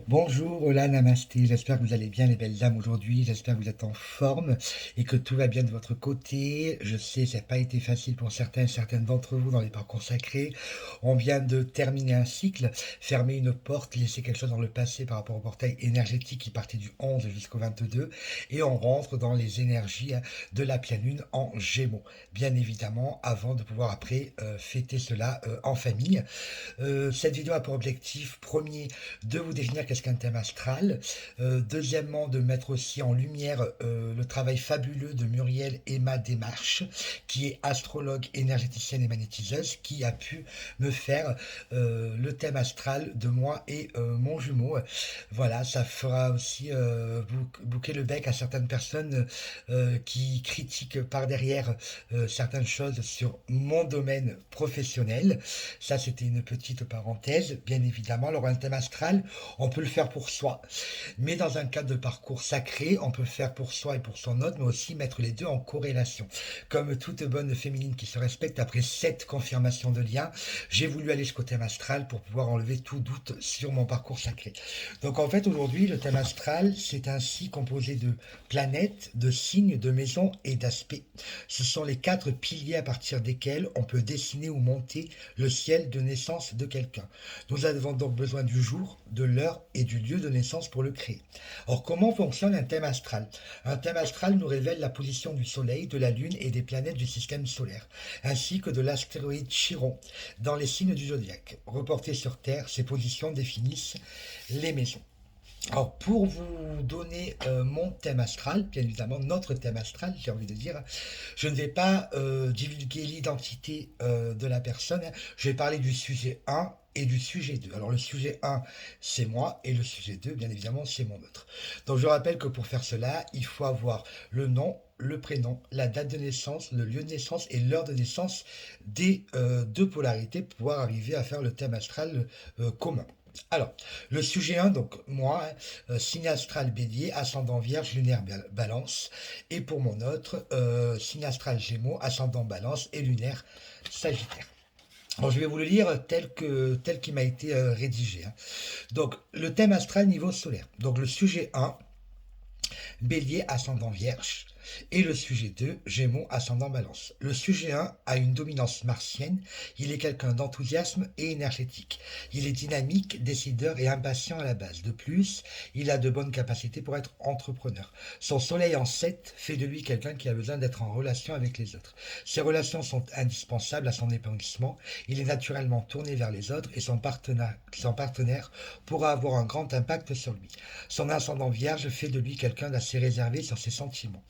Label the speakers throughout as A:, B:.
A: Bonjour, hola, namasté. J'espère que vous allez bien, les belles dames, aujourd'hui. J'espère que vous êtes en forme et que tout va bien de votre côté. Je sais, ça n'a pas été facile pour certains et certaines d'entre vous dans les parcours sacrés. On vient de terminer un cycle, fermer une porte, laisser quelque chose dans le passé par rapport au portail énergétique qui partait du 11 jusqu'au 22. Et on rentre dans les énergies de la pleine lune en Gémeaux. Bien évidemment, avant de pouvoir après fêter cela en famille. Cette vidéo a pour objectif premier de vous définir qu'est-ce qu'un thème astral, deuxièmement de mettre aussi en lumière le travail fabuleux de Muriel Emma Desmarches, qui est astrologue, énergéticienne et magnétiseuse, qui a pu me faire le thème astral de moi et mon jumeau. Voilà, ça fera aussi bouquer le bec à certaines personnes qui critiquent par derrière certaines choses sur mon domaine professionnel. Ça, c'était une petite parenthèse, bien évidemment. Alors, un thème astral, on peut le faire pour soi, mais dans un cadre de parcours sacré, on peut le faire pour soi et pour son autre, mais aussi mettre les deux en corrélation. Comme toute bonne féminine qui se respecte, après 7 confirmations de lien, j'ai voulu aller jusqu'au thème astral pour pouvoir enlever tout doute sur mon parcours sacré. Donc, en fait, aujourd'hui, le thème astral, c'est ainsi composé de planètes, de signes, de maisons et d'aspects. Ce sont les 4 piliers à partir desquels on peut dessiner ou monter le ciel de naissance de quelqu'un. Nous avons donc besoin du jour, de l'heure et du lieu de naissance pour le créer. Or, comment fonctionne un thème astral? Un thème astral nous révèle la position du Soleil, de la Lune et des planètes du système solaire, ainsi que de l'astéroïde Chiron dans les signes du zodiaque. Reportées sur Terre, ces positions définissent les maisons. Alors, pour vous donner mon thème astral, bien évidemment notre thème astral, j'ai envie de dire, je ne vais pas divulguer l'identité de la personne, hein. Je vais parler du sujet 1 et du sujet 2. Alors, le sujet 1, c'est moi, et le sujet 2, bien évidemment, c'est mon autre. Donc, je rappelle que pour faire cela, il faut avoir le nom, le prénom, la date de naissance, le lieu de naissance et l'heure de naissance des deux polarités pour pouvoir arriver à faire le thème astral commun. Alors, le sujet 1, donc moi, hein, signe astral bélier, ascendant vierge, lunaire balance. Et pour mon autre, signe astral gémeaux, ascendant balance et lunaire sagittaire. Alors, je vais vous le lire tel qu'il m'a été rédigé, hein. Donc, le thème astral niveau solaire. Donc, le sujet 1, bélier, ascendant vierge. Et le sujet 2, Gémeaux, ascendant balance. Le sujet 1 a une dominance martienne, il est quelqu'un d'enthousiasme et énergétique. Il est dynamique, décideur et impatient à la base. De plus, il a de bonnes capacités pour être entrepreneur. Son soleil en 7 fait de lui quelqu'un qui a besoin d'être en relation avec les autres. Ses relations sont indispensables à son épanouissement. Il est naturellement tourné vers les autres et son partenaire pourra avoir un grand impact sur lui. Son ascendant vierge fait de lui quelqu'un d'assez réservé sur ses sentiments.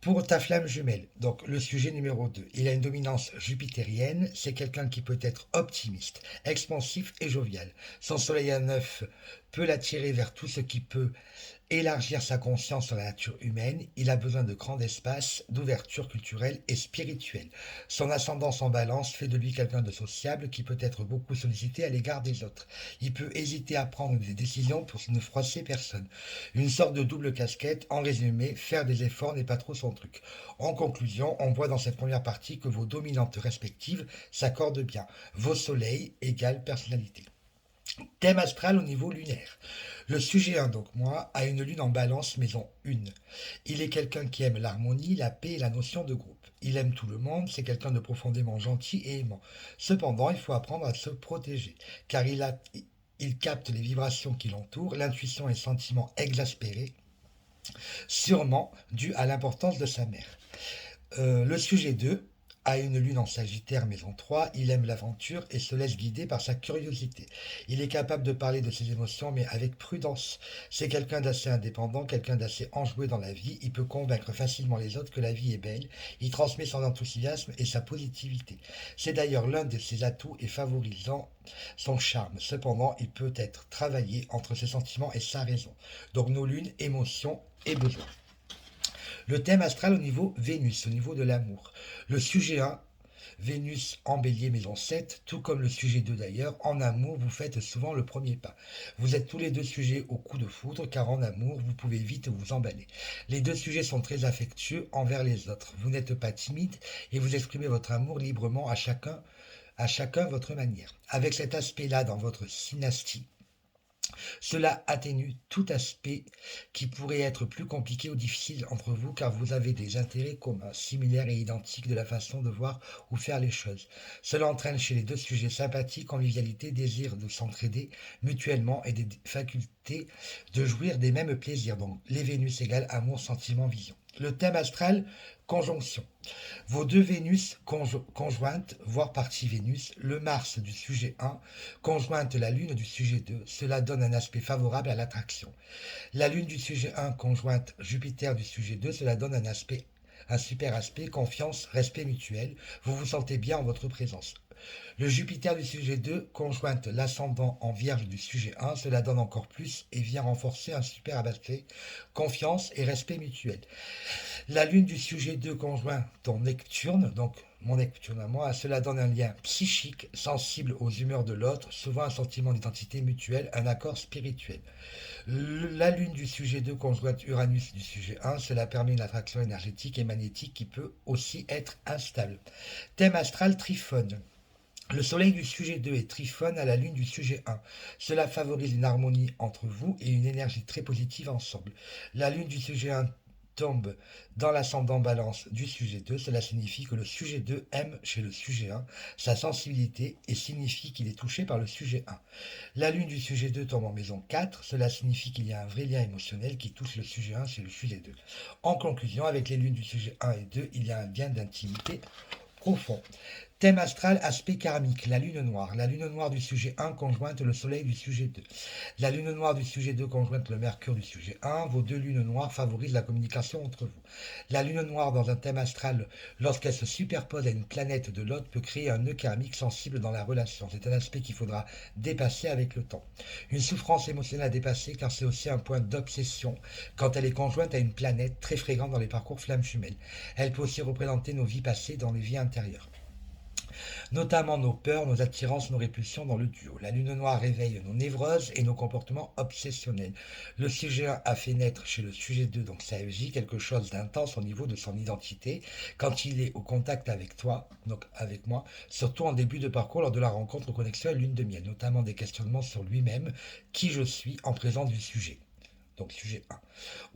A: Pour ta flamme jumelle, donc le sujet numéro 2, il a une dominance jupitérienne, c'est quelqu'un qui peut être optimiste, expansif et jovial. Son soleil à 9 peut l'attirer vers tout ce qui peut élargir sa conscience sur la nature humaine, il a besoin de grands espaces, d'ouverture culturelle et spirituelle. Son ascendance en balance fait de lui quelqu'un de sociable qui peut être beaucoup sollicité à l'égard des autres. Il peut hésiter à prendre des décisions pour ne froisser personne. Une sorte de double casquette, en résumé, faire des efforts n'est pas trop son truc. En conclusion, on voit dans cette première partie que vos dominantes respectives s'accordent bien. Vos soleils égale personnalité. Thème astral au niveau lunaire. Le sujet 1, donc moi, a une lune en balance maison 1. Il est quelqu'un qui aime l'harmonie, la paix et la notion de groupe. Il aime tout le monde, c'est quelqu'un de profondément gentil et aimant. Cependant, il faut apprendre à se protéger, car il capte les vibrations qui l'entourent, l'intuition et le sentiment exaspérés, sûrement dû à l'importance de sa mère. Le sujet 2 a une lune en Sagittaire maison 3, il aime l'aventure et se laisse guider par sa curiosité. Il est capable de parler de ses émotions mais avec prudence. C'est quelqu'un d'assez indépendant, quelqu'un d'assez enjoué dans la vie, il peut convaincre facilement les autres que la vie est belle, il transmet son enthousiasme et sa positivité. C'est d'ailleurs l'un de ses atouts et favorisant son charme. Cependant, il peut être travaillé entre ses sentiments et sa raison. Donc nos lunes, émotions et besoins. Le thème astral au niveau Vénus, au niveau de l'amour. Le sujet 1, Vénus en bélier maison 7, tout comme le sujet 2 d'ailleurs, en amour, vous faites souvent le premier pas. Vous êtes tous les deux sujets au coup de foudre, car en amour, vous pouvez vite vous emballer. Les deux sujets sont très affectueux envers les autres. Vous n'êtes pas timide et vous exprimez votre amour librement à chacun votre manière. Avec cet aspect-là dans votre synastie, Cela atténue tout aspect qui pourrait être plus compliqué ou difficile entre vous car vous avez des intérêts communs, similaires et identiques de la façon de voir ou faire les choses. Cela entraîne chez les deux sujets sympathie, convivialité, désir de s'entraider mutuellement et des facultés de jouir des mêmes plaisirs. Donc les Vénus égale amour, sentiment, vision. Le thème astral, conjonction. Vos deux Vénus conjointes, voire partie Vénus, le Mars du sujet 1, conjointe la Lune du sujet 2, cela donne un aspect favorable à l'attraction. La Lune du sujet 1 conjointe Jupiter du sujet 2, cela donne un super aspect, confiance, respect mutuel, vous vous sentez bien en votre présence. Le Jupiter du sujet 2 conjointe l'ascendant en Vierge du sujet 1, cela donne encore plus et vient renforcer un super aspect, confiance et respect mutuel. La lune du sujet 2 conjoint ton Neptune, donc mon Neptune à moi, cela donne un lien psychique, sensible aux humeurs de l'autre, souvent un sentiment d'identité mutuelle, un accord spirituel. La lune du sujet 2 conjointe Uranus du sujet 1, cela permet une attraction énergétique et magnétique qui peut aussi être instable. Thème astral Triphone. Le soleil du sujet 2 est triphone à la lune du sujet 1. Cela favorise une harmonie entre vous et une énergie très positive ensemble. La lune du sujet 1 tombe dans l'ascendant balance du sujet 2. Cela signifie que le sujet 2 aime chez le sujet 1 sa sensibilité et signifie qu'il est touché par le sujet 1. La lune du sujet 2 tombe en maison 4. Cela signifie qu'il y a un vrai lien émotionnel qui touche le sujet 1 chez le sujet 2. En conclusion, avec les lunes du sujet 1 et 2, il y a un lien d'intimité profond. Thème astral, aspect karmique, la lune noire. La lune noire du sujet 1 conjointe le soleil du sujet 2. La lune noire du sujet 2 conjointe le mercure du sujet 1. Vos deux lunes noires favorisent la communication entre vous. La lune noire dans un thème astral, lorsqu'elle se superpose à une planète de l'autre, peut créer un nœud karmique sensible dans la relation. C'est un aspect qu'il faudra dépasser avec le temps. Une souffrance émotionnelle à dépasser car c'est aussi un point d'obsession quand elle est conjointe à une planète très fréquente dans les parcours flammes jumelles. Elle peut aussi représenter nos vies passées dans les vies intérieures, notamment nos peurs, nos attirances, nos répulsions dans le duo. La lune noire réveille nos névroses et nos comportements obsessionnels. Le sujet 1 a fait naître chez le sujet 2, donc CFJ, quelque chose d'intense au niveau de son identité quand il est au contact avec toi, donc avec moi, surtout en début de parcours lors de la rencontre ou connexion à lune de miel, notamment des questionnements sur lui-même, qui je suis en présence du sujet. Donc sujet 1.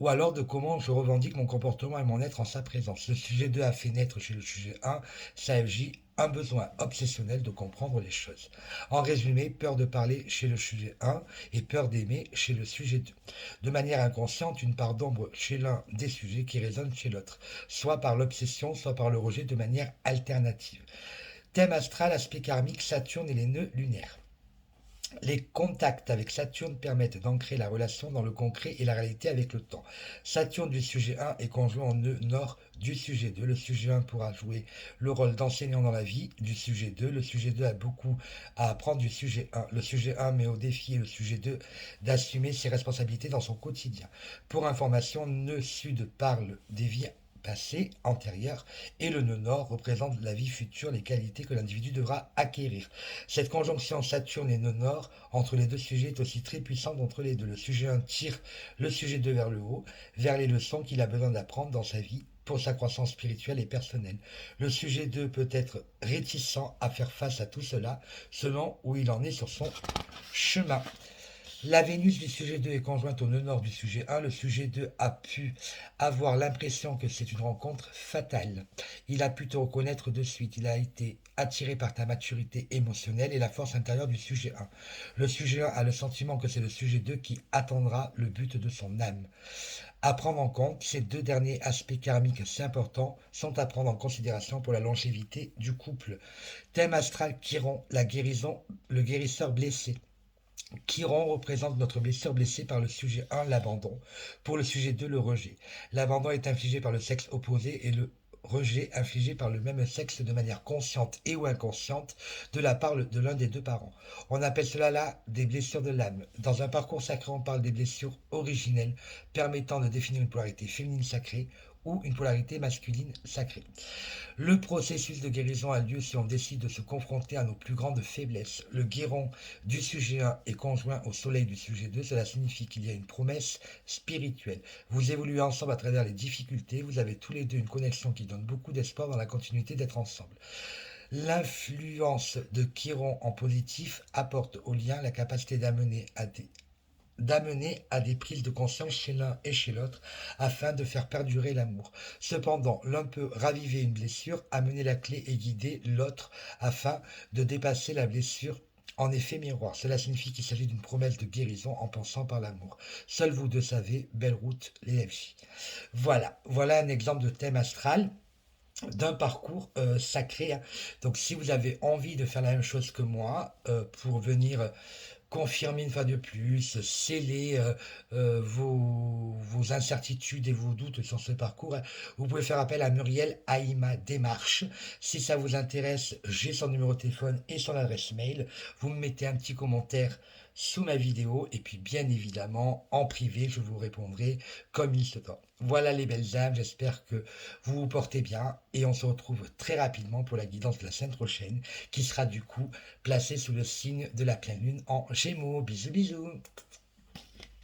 A: Ou alors de comment je revendique mon comportement et mon être en sa présence. Le sujet 2 a fait naître chez le sujet 1, ça agit un besoin obsessionnel de comprendre les choses. En résumé, peur de parler chez le sujet 1 et peur d'aimer chez le sujet 2. De manière inconsciente, une part d'ombre chez l'un des sujets qui résonne chez l'autre, soit par l'obsession, soit par le rejet de manière alternative. Thème astral, aspect karmique, Saturne et les nœuds lunaires. Les contacts avec Saturne permettent d'ancrer la relation dans le concret et la réalité avec le temps. Saturne du sujet 1 est conjoint au nœud nord du sujet 2. Le sujet 1 pourra jouer le rôle d'enseignant dans la vie du sujet 2. Le sujet 2 a beaucoup à apprendre du sujet 1. Le sujet 1 met au défi le sujet 2 d'assumer ses responsabilités dans son quotidien. Pour information, nœud sud parle des vies passé, antérieur, et le nœud nord représente la vie future, les qualités que l'individu devra acquérir. Cette conjonction Saturne et nœud nord entre les deux sujets est aussi très puissante entre les deux. Le sujet 1 tire le sujet 2 vers le haut, vers les leçons qu'il a besoin d'apprendre dans sa vie pour sa croissance spirituelle et personnelle. Le sujet 2 peut être réticent à faire face à tout cela selon où il en est sur son chemin. La Vénus du sujet 2 est conjointe au nœud nord du sujet 1. Le sujet 2 a pu avoir l'impression que c'est une rencontre fatale. Il a pu te reconnaître de suite. Il a été attiré par ta maturité émotionnelle et la force intérieure du sujet 1. Le sujet 1 a le sentiment que c'est le sujet 2 qui attendra le but de son âme. À prendre en compte, ces deux derniers aspects karmiques si importants sont à prendre en considération pour la longévité du couple. Thème astral Chiron, la guérison, le guérisseur blessé. Chiron représente notre blessure blessée par le sujet 1, l'abandon. Pour le sujet 2, le rejet. L'abandon est infligé par le sexe opposé et le rejet infligé par le même sexe de manière consciente et ou inconsciente de la part de l'un des deux parents. On appelle cela là des blessures de l'âme. Dans un parcours sacré, on parle des blessures originelles permettant de définir une polarité féminine sacrée ou une polarité masculine sacrée. Le processus de guérison a lieu si on décide de se confronter à nos plus grandes faiblesses. Le guéron du sujet 1 est conjoint au soleil du sujet 2, cela signifie qu'il y a une promesse spirituelle. Vous évoluez ensemble à travers les difficultés, vous avez tous les deux une connexion qui donne beaucoup d'espoir dans la continuité d'être ensemble. L'influence de Chiron en positif apporte au lien la capacité d'amener à des d'amener à des prises de conscience chez l'un et chez l'autre afin de faire perdurer l'amour. Cependant, l'un peut raviver une blessure, amener la clé et guider l'autre afin de dépasser la blessure. En effet miroir, cela signifie qu'il s'agit d'une promesse de guérison en pensant par l'amour. Seuls vous deux savez, belle route les FJ. Voilà un exemple de thème astral d'un parcours sacré, hein. Donc si vous avez envie de faire la même chose que moi, pour venir confirmer une fois de plus, sceller vos incertitudes et vos doutes sur ce parcours, vous pouvez faire appel à Muriel Haïma Démarche. Si ça vous intéresse, j'ai son numéro de téléphone et son adresse mail. Vous me mettez un petit commentaire sous ma vidéo et puis bien évidemment en privé je vous répondrai comme il se doit. Voilà les belles dames, j'espère que vous vous portez bien et on se retrouve très rapidement pour la guidance de la semaine prochaine qui sera du coup placée sous le signe de la pleine lune en Gémeaux. Bisous bisous.